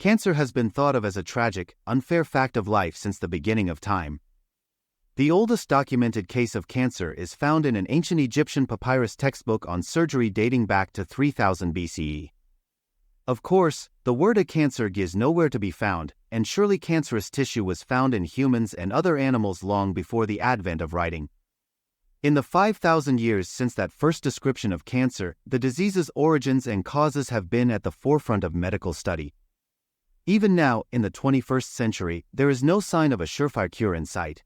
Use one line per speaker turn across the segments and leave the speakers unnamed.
Cancer has been thought of as a tragic, unfair fact of life since the beginning of time. The oldest documented case of cancer is found in an ancient Egyptian papyrus textbook on surgery dating back to 3000 BCE. Of course, the word a cancer is nowhere to be found, and surely cancerous tissue was found in humans and other animals long before the advent of writing. In the 5,000 years since that first description of cancer, the disease's origins and causes have been at the forefront of medical study. Even now, in the 21st century, there is no sign of a surefire cure in sight.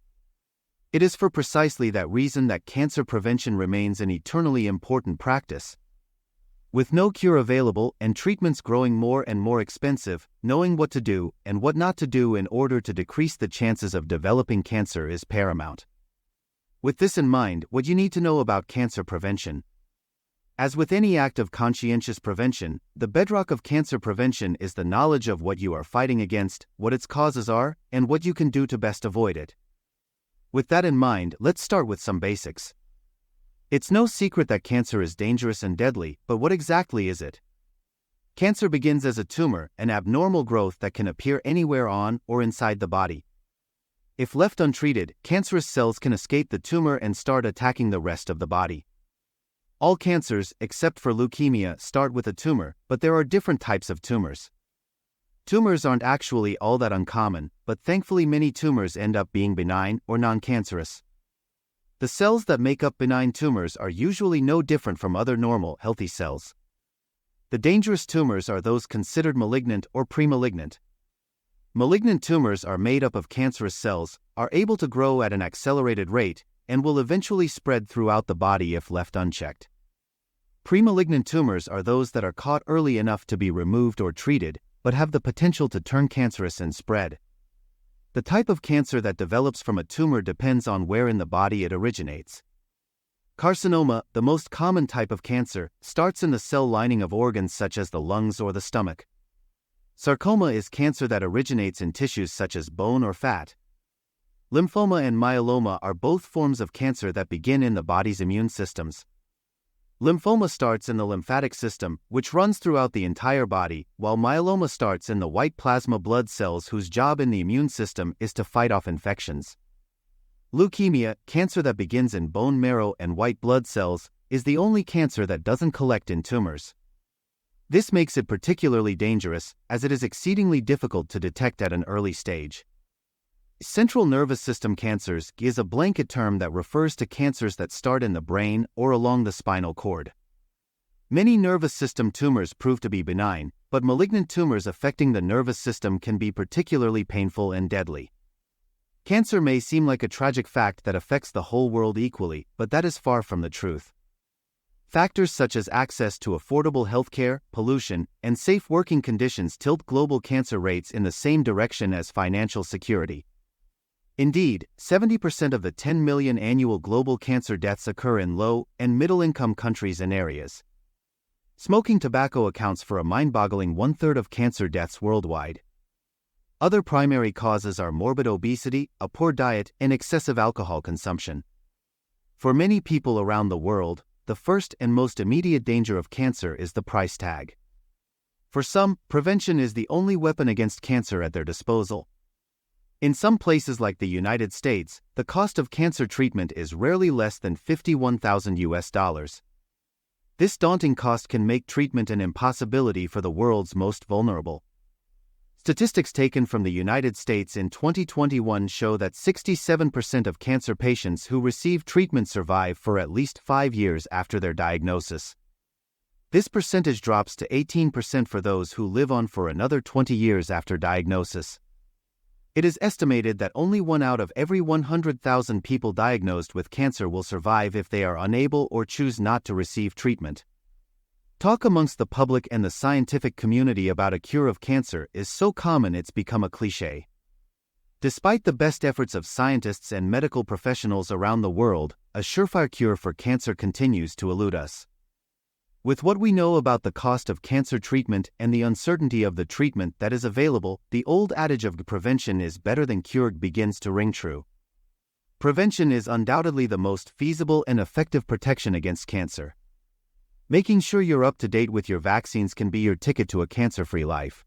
It is for precisely that reason that cancer prevention remains an eternally important practice. With no cure available and treatments growing more and more expensive, knowing what to do and what not to do in order to decrease the chances of developing cancer is paramount. With this in mind, what you need to know about cancer prevention. As with any act of conscientious prevention, the bedrock of cancer prevention is the knowledge of what you are fighting against, what its causes are, and what you can do to best avoid it. With that in mind, let's start with some basics. It's no secret that cancer is dangerous and deadly, but what exactly is it? Cancer begins as a tumor, an abnormal growth that can appear anywhere on or inside the body. If left untreated, cancerous cells can escape the tumor and start attacking the rest of the body. All cancers, except for leukemia, start with a tumor, but there are different types of tumors. Tumors aren't actually all that uncommon, but thankfully many tumors end up being benign or non-cancerous. The cells that make up benign tumors are usually no different from other normal, healthy cells. The dangerous tumors are those considered malignant or pre-malignant. Malignant tumors are made up of cancerous cells, are able to grow at an accelerated rate, and will eventually spread throughout the body if left unchecked. Pre-malignant tumors are those that are caught early enough to be removed or treated, but have the potential to turn cancerous and spread. The type of cancer that develops from a tumor depends on where in the body it originates. Carcinoma, the most common type of cancer, starts in the cell lining of organs such as the lungs or the stomach. Sarcoma is cancer that originates in tissues such as bone or fat. Lymphoma and myeloma are both forms of cancer that begin in the body's immune systems. Lymphoma starts in the lymphatic system, which runs throughout the entire body, while myeloma starts in the white plasma blood cells whose job in the immune system is to fight off infections. Leukemia, cancer that begins in bone marrow and white blood cells, is the only cancer that doesn't collect in tumors. This makes it particularly dangerous, as it is exceedingly difficult to detect at an early stage. Central nervous system cancers is a blanket term that refers to cancers that start in the brain or along the spinal cord. Many nervous system tumors prove to be benign, but malignant tumors affecting the nervous system can be particularly painful and deadly. Cancer may seem like a tragic fact that affects the whole world equally, but that is far from the truth. Factors such as access to affordable healthcare, pollution, and safe working conditions tilt global cancer rates in the same direction as financial security. Indeed, 70% of the 10 million annual global cancer deaths occur in low- and middle-income countries and areas. Smoking tobacco accounts for a mind-boggling one-third of cancer deaths worldwide. Other primary causes are morbid obesity, a poor diet, and excessive alcohol consumption. For many people around the world, the first and most immediate danger of cancer is the price tag. For some, prevention is the only weapon against cancer at their disposal. In some places like the United States, the cost of cancer treatment is rarely less than $51,000. This daunting cost can make treatment an impossibility for the world's most vulnerable. Statistics taken from the United States in 2021 show that 67% of cancer patients who receive treatment survive for at least 5 years after their diagnosis. This percentage drops to 18% for those who live on for another 20 years after diagnosis. It is estimated that only 1 out of every 100,000 people diagnosed with cancer will survive if they are unable or choose not to receive treatment. Talk amongst the public and the scientific community about a cure of cancer is so common it's become a cliché. Despite the best efforts of scientists and medical professionals around the world, a surefire cure for cancer continues to elude us. With what we know about the cost of cancer treatment and the uncertainty of the treatment that is available, the old adage of prevention is better than cure begins to ring true. Prevention is undoubtedly the most feasible and effective protection against cancer. Making sure you're up to date with your vaccines can be your ticket to a cancer-free life.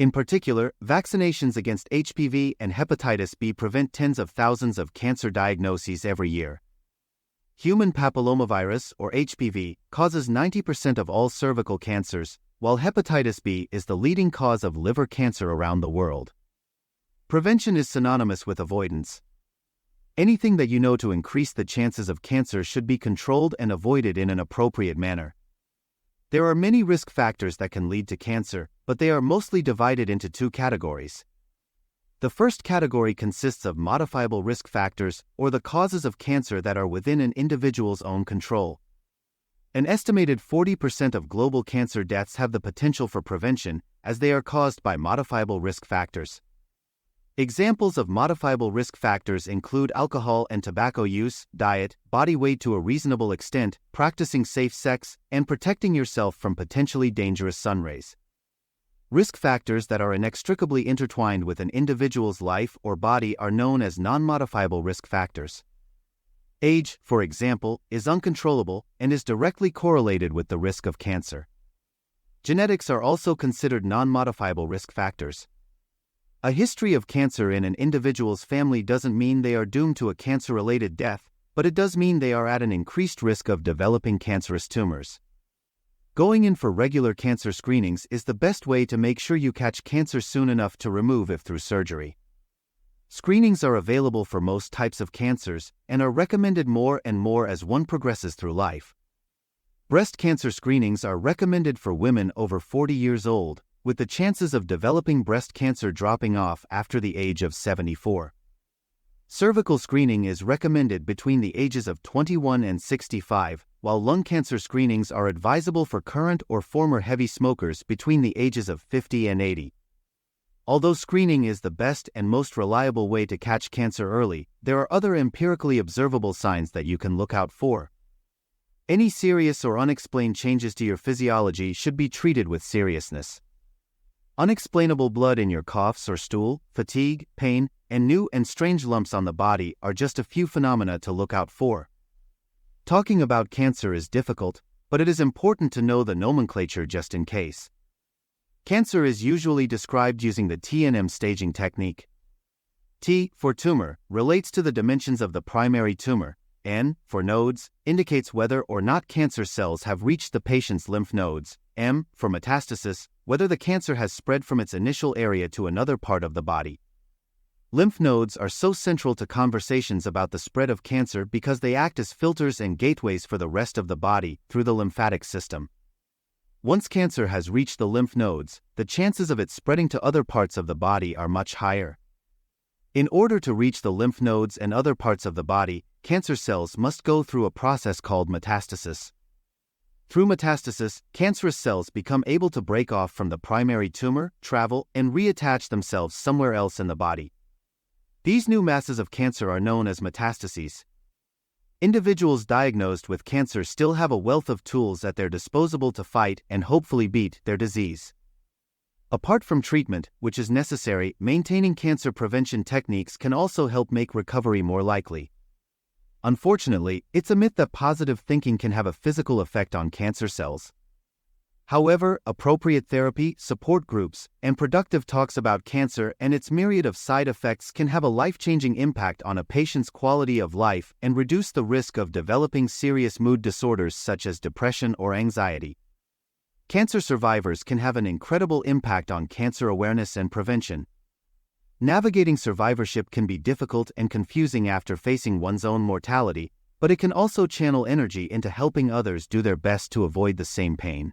In particular, vaccinations against HPV and hepatitis B prevent tens of thousands of cancer diagnoses every year. Human papillomavirus, or HPV, causes 90% of all cervical cancers, while hepatitis B is the leading cause of liver cancer around the world. Prevention is synonymous with avoidance. Anything that you know to increase the chances of cancer should be controlled and avoided in an appropriate manner. There are many risk factors that can lead to cancer, but they are mostly divided into two categories. The first category consists of modifiable risk factors, or the causes of cancer that are within an individual's own control. An estimated 40% of global cancer deaths have the potential for prevention, as they are caused by modifiable risk factors. Examples of modifiable risk factors include alcohol and tobacco use, diet, body weight to a reasonable extent, practicing safe sex, and protecting yourself from potentially dangerous sun rays. Risk factors that are inextricably intertwined with an individual's life or body are known as non-modifiable risk factors. Age, for example, is uncontrollable and is directly correlated with the risk of cancer. Genetics are also considered non-modifiable risk factors. A history of cancer in an individual's family doesn't mean they are doomed to a cancer-related death, but it does mean they are at an increased risk of developing cancerous tumors. Going in for regular cancer screenings is the best way to make sure you catch cancer soon enough to remove it through surgery. Screenings are available for most types of cancers and are recommended more and more as one progresses through life. Breast cancer screenings are recommended for women over 40 years old, with the chances of developing breast cancer dropping off after the age of 74. Cervical screening is recommended between the ages of 21 and 65, while lung cancer screenings are advisable for current or former heavy smokers between the ages of 50 and 80. Although screening is the best and most reliable way to catch cancer early, there are other empirically observable signs that you can look out for. Any serious or unexplained changes to your physiology should be treated with seriousness. Unexplainable blood in your coughs or stool, fatigue, pain, and new and strange lumps on the body are just a few phenomena to look out for. Talking about cancer is difficult, but it is important to know the nomenclature just in case. Cancer is usually described using the TNM staging technique. T, for tumor, relates to the dimensions of the primary tumor. N, for nodes, indicates whether or not cancer cells have reached the patient's lymph nodes. M, for metastasis, whether the cancer has spread from its initial area to another part of the body. Lymph nodes are so central to conversations about the spread of cancer because they act as filters and gateways for the rest of the body through the lymphatic system. Once cancer has reached the lymph nodes, the chances of it spreading to other parts of the body are much higher. In order to reach the lymph nodes and other parts of the body, cancer cells must go through a process called metastasis. Through metastasis, cancerous cells become able to break off from the primary tumor, travel, and reattach themselves somewhere else in the body. These new masses of cancer are known as metastases. Individuals diagnosed with cancer still have a wealth of tools at their disposal to fight and hopefully beat their disease. Apart from treatment, which is necessary, maintaining cancer prevention techniques can also help make recovery more likely. Unfortunately, it's a myth that positive thinking can have a physical effect on cancer cells. However, appropriate therapy, support groups, and productive talks about cancer and its myriad of side effects can have a life-changing impact on a patient's quality of life and reduce the risk of developing serious mood disorders such as depression or anxiety. Cancer survivors can have an incredible impact on cancer awareness and prevention. Navigating survivorship can be difficult and confusing after facing one's own mortality, but it can also channel energy into helping others do their best to avoid the same pain.